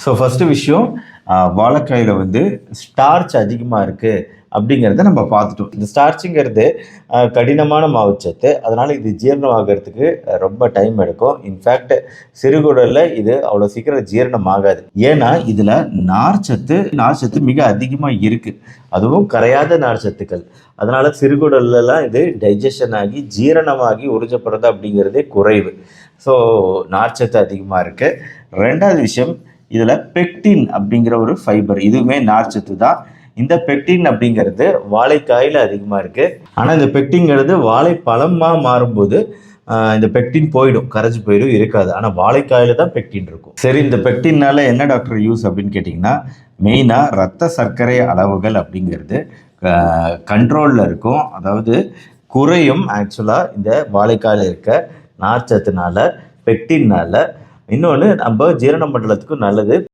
So first விஷயம், வாழைக்காயில் வந்து starch அதிகமாக இருக்குது அப்படிங்கிறத நம்ம பார்த்துட்டோம். இந்த ஸ்டார்ச்சுங்கிறது கடினமான மாவுச்சத்து, அதனால் இது ஜீரணம் ஆகிறதுக்கு ரொம்ப டைம் எடுக்கும். இன்ஃபேக்ட் சிறுகுடலில் இது அவ்வளோ சீக்கிரம் ஜீரணம் ஆகாது. ஏன்னா இதில் நார்ச்சத்து மிக அதிகமாக இருக்குது, அதுவும் கரையாத நார்ச்சத்துக்கள். அதனால் சிறுகுடல்லாம் இது டைஜஷன் ஆகி ஜீரணமாகி உறிஞ்சப்படுறது அப்படிங்கிறதே குறைவு. ஸோ நார்ச்சத்து அதிகமாக இருக்குது. ரெண்டாவது விஷயம், இதில் பெக்டின் அப்படிங்கிற ஒரு ஃபைபர், இதுவுமே நார்ச்சத்து தான். இந்த பெக்டின் அப்படிங்கிறது வாழைக்காயில் அதிகமாக இருக்குது. ஆனால் இந்த பெக்டின்ங்கிறது வாழைப்பழமாக மாறும்போது இந்த பெக்டின் போயிடும், கரைச்சி போயிடும், இருக்காது. ஆனால் வாழைக்காயில் தான் பெக்டின் இருக்கும். சரி, இந்த பெக்டின்னால என்ன டாக்டர் யூஸ் அப்படின்னு கேட்டிங்கன்னா, மெயினாக ரத்த சர்க்கரை அளவுகள் அப்படிங்கிறது கண்ட்ரோலில் இருக்கும். அதாவது குறையும் ஆக்சுவலாக இந்த வாழைக்காயில் இருக்க நார்ச்சத்துனால, பெக்டின்னால. இன்னொன்று நம்ம ஜீரண மண்டலத்துக்கும் நல்லது.